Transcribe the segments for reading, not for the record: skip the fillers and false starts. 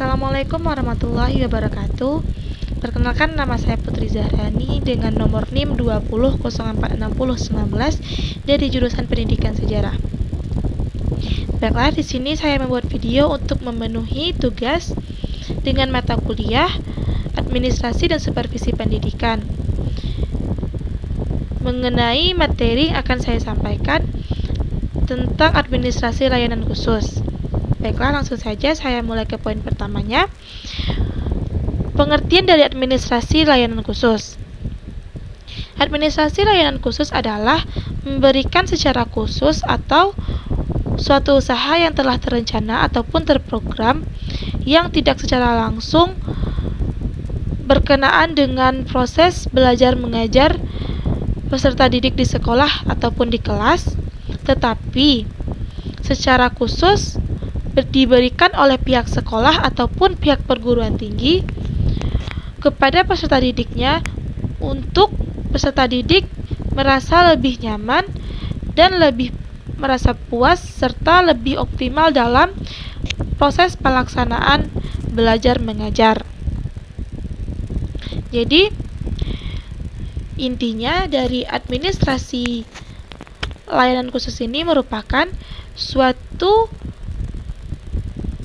Assalamualaikum warahmatullahi wabarakatuh. Perkenalkan, nama saya Putri Zahrani dengan nomor NIM 20046019 dari jurusan Pendidikan Sejarah. Baiklah, di sini saya membuat video untuk memenuhi tugas dengan mata kuliah Administrasi dan Supervisi Pendidikan. Mengenai materi yang akan saya sampaikan tentang administrasi layanan khusus. Baiklah, langsung saja saya mulai ke poin pertamanya. Pengertian dari administrasi layanan khusus. Administrasi layanan khusus adalah memberikan secara khusus atau suatu usaha yang telah terencana ataupun terprogram yang tidak secara langsung berkenaan dengan proses belajar mengajar peserta didik di sekolah ataupun di kelas, tetapi secara khusus diberikan oleh pihak sekolah ataupun pihak perguruan tinggi kepada peserta didiknya untuk peserta didik merasa lebih nyaman dan lebih merasa puas serta lebih optimal dalam proses pelaksanaan belajar mengajar. Jadi intinya dari administrasi layanan khusus ini merupakan suatu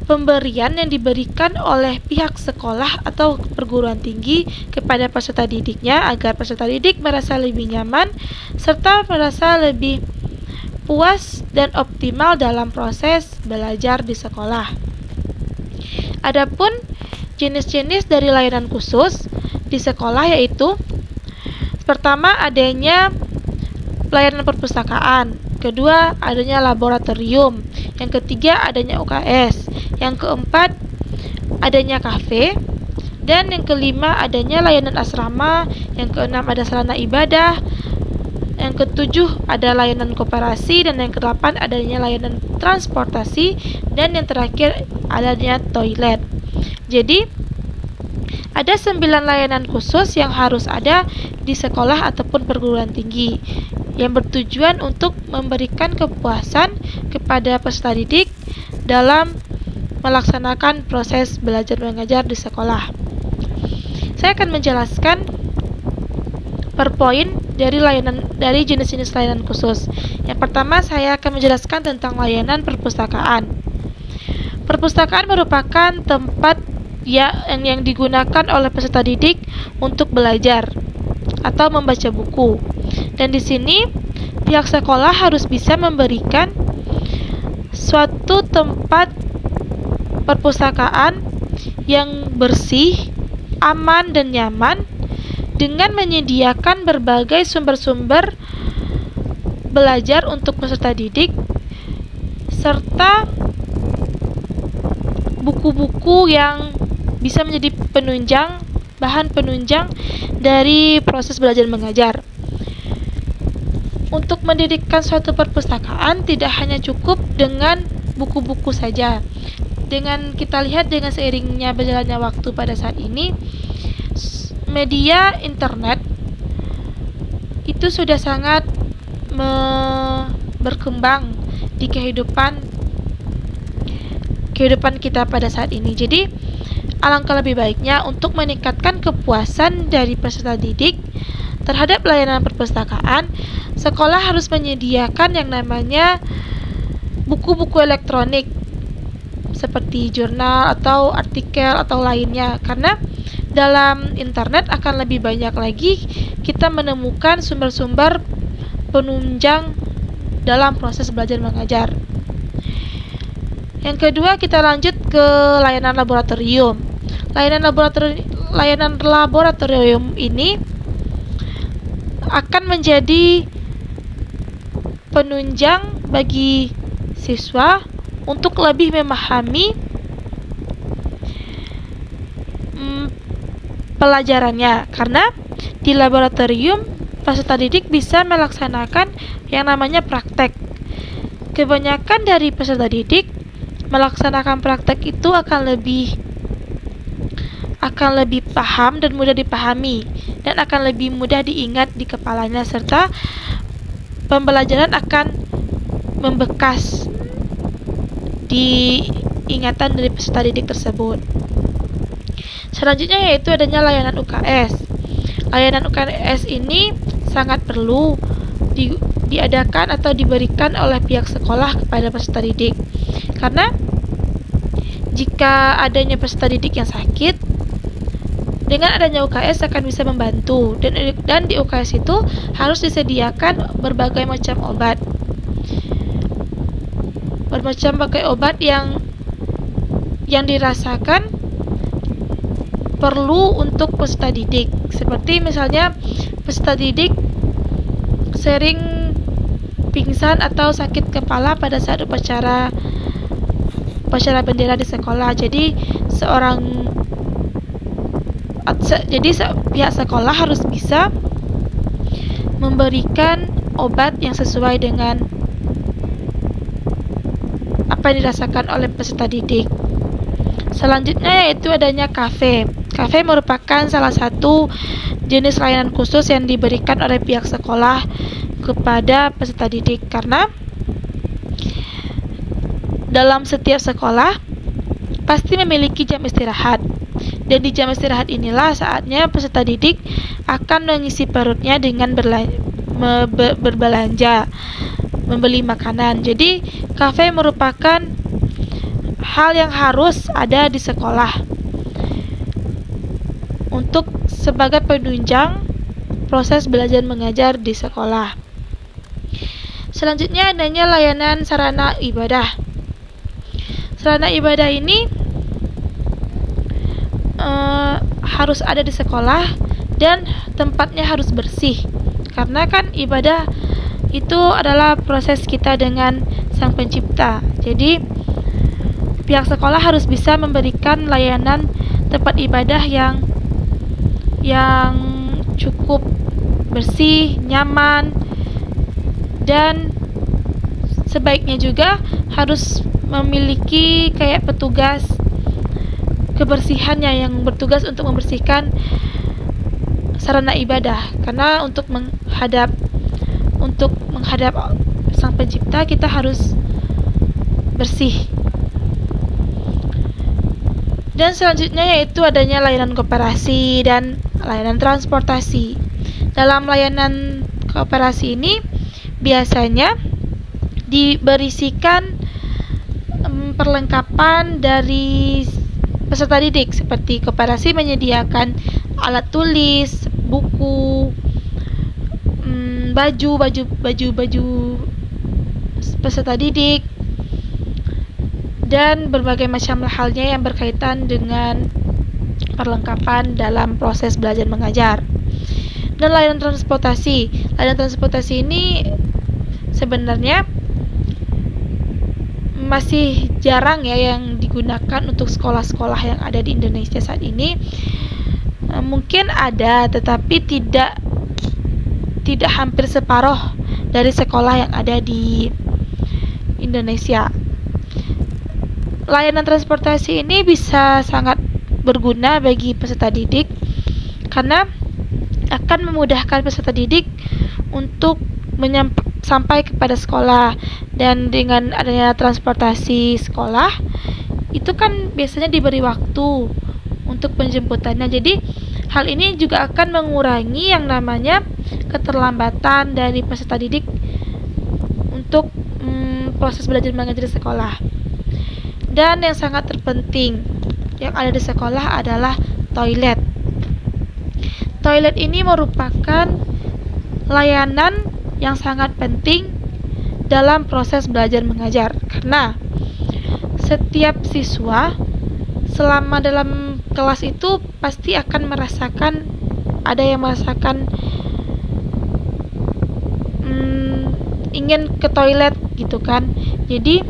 pemberian yang diberikan oleh pihak sekolah atau perguruan tinggi kepada peserta didiknya agar peserta didik merasa lebih nyaman serta merasa lebih puas dan optimal dalam proses belajar di sekolah. Adapun jenis-jenis dari layanan khusus di sekolah yaitu pertama adanya pelayanan perpustakaan, kedua adanya laboratorium, yang ketiga adanya UKS, yang keempat adanya kafe, dan yang kelima adanya layanan asrama, yang keenam ada sarana ibadah, yang ketujuh ada layanan koperasi, dan yang kedelapan adanya layanan transportasi, dan yang terakhir adanya toilet. Jadi ada 9 layanan khusus yang harus ada di sekolah ataupun perguruan tinggi yang bertujuan untuk memberikan kepuasan kepada peserta didik dalam melaksanakan proses belajar mengajar di sekolah. Saya akan menjelaskan per poin dari jenis-jenis layanan khusus. Yang pertama, saya akan menjelaskan tentang layanan perpustakaan. Perpustakaan merupakan tempat yang digunakan oleh peserta didik untuk belajar atau membaca buku. Dan di sini pihak sekolah harus bisa memberikan suatu tempat perpustakaan yang bersih, aman, dan nyaman dengan menyediakan berbagai sumber-sumber belajar untuk peserta didik serta buku-buku yang bisa menjadi bahan penunjang dari proses belajar mengajar. Untuk mendirikan suatu perpustakaan tidak hanya cukup dengan buku-buku saja. Dengan kita lihat dengan seiringnya berjalannya waktu pada saat ini, media internet itu sudah sangat berkembang di kehidupan kita pada saat ini. Jadi alangkah lebih baiknya untuk meningkatkan kepuasan dari peserta didik terhadap layanan perpustakaan, sekolah harus menyediakan yang namanya buku-buku elektronik seperti jurnal atau artikel atau lainnya, karena dalam internet akan lebih banyak lagi kita menemukan sumber-sumber penunjang dalam proses belajar mengajar. Yang kedua, kita lanjut ke layanan laboratorium. Layanan laboratorium ini akan menjadi penunjang bagi siswa untuk lebih memahami pelajarannya, karena di laboratorium peserta didik bisa melaksanakan yang namanya praktek. Kebanyakan dari peserta didik melaksanakan praktek itu akan lebih paham dan mudah dipahami dan akan lebih mudah diingat di kepalanya serta pembelajaran akan membekas di ingatan dari peserta didik tersebut. Selanjutnya yaitu adanya layanan UKS. Layanan UKS ini sangat perlu diadakan atau diberikan oleh pihak sekolah kepada peserta didik. Karena jika adanya peserta didik yang sakit, dengan adanya UKS akan bisa membantu, dan di UKS itu harus disediakan berbagai macam obat. Berbagai obat yang dirasakan perlu untuk peserta didik. Seperti misalnya peserta didik sering pingsan atau sakit kepala pada saat upacara bendera di sekolah. Jadi pihak sekolah harus bisa memberikan obat yang sesuai dengan apa yang dirasakan oleh peserta didik. Selanjutnya yaitu adanya kafe. Kafe merupakan salah satu jenis layanan khusus yang diberikan oleh pihak sekolah kepada peserta didik, karena dalam setiap sekolah pasti memiliki jam istirahat, dan di jam istirahat inilah saatnya peserta didik akan mengisi perutnya dengan berbelanja, membeli makanan. Jadi kafe merupakan hal yang harus ada di sekolah untuk sebagai penunjang proses belajar mengajar di sekolah. Selanjutnya adanya layanan sarana ibadah. Sarana ibadah ini harus ada di sekolah dan tempatnya harus bersih, karena kan ibadah itu adalah proses kita dengan Sang Pencipta. Jadi pihak sekolah harus bisa memberikan layanan tempat ibadah yang cukup bersih, nyaman, dan sebaiknya juga harus memiliki kayak petugas kebersihannya yang bertugas untuk membersihkan sarana ibadah, karena untuk menghadap Sang Pencipta kita harus bersih. Dan selanjutnya yaitu adanya layanan koperasi dan layanan transportasi. Dalam layanan koperasi ini biasanya berisikan perlengkapan dari peserta didik, seperti koperasi menyediakan alat tulis, buku, baju peserta didik, dan berbagai macam halnya yang berkaitan dengan perlengkapan dalam proses belajar mengajar. Dan layanan transportasi ini sebenarnya masih jarang ya yang digunakan untuk sekolah-sekolah yang ada di Indonesia saat ini. Mungkin ada, tetapi tidak hampir separuh dari sekolah yang ada di Indonesia. Layanan transportasi ini bisa sangat berguna bagi peserta didik karena akan memudahkan peserta didik untuk sampai kepada sekolah. Dan dengan adanya transportasi sekolah itu kan biasanya diberi waktu untuk penjemputannya. Jadi hal ini juga akan mengurangi yang namanya keterlambatan dari peserta didik untuk proses belajar mengajar di sekolah. Dan yang sangat terpenting yang ada di sekolah adalah toilet. Toilet ini merupakan layanan yang sangat penting dalam proses belajar mengajar, karena setiap siswa selama dalam kelas itu pasti akan merasakan ingin ke toilet gitu kan. Jadi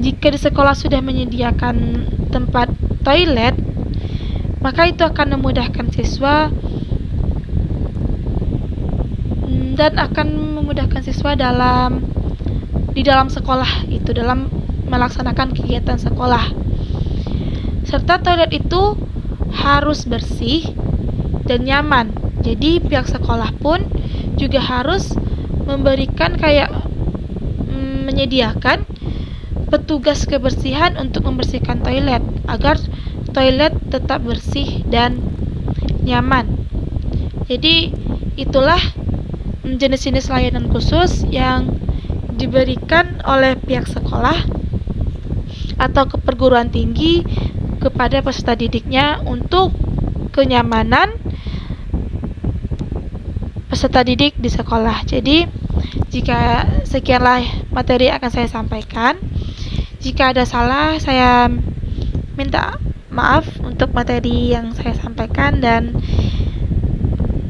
jika di sekolah sudah menyediakan tempat toilet, maka itu akan memudahkan siswa dan akan memudahkan siswa di dalam sekolah itu, dalam melaksanakan kegiatan sekolah. Serta toilet itu harus bersih dan nyaman. Jadi pihak sekolah pun juga harus memberikan menyediakan petugas kebersihan untuk membersihkan toilet agar toilet tetap bersih dan nyaman. Jadi itulah jenis-jenis layanan khusus yang diberikan oleh pihak sekolah atau perguruan tinggi kepada peserta didiknya untuk kenyamanan peserta didik di sekolah. Jadi, jika sekianlah materi yang akan saya sampaikan. Jika ada salah, saya minta maaf untuk materi yang saya sampaikan dan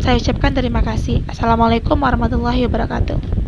saya ucapkan terima kasih. Assalamualaikum warahmatullahi wabarakatuh.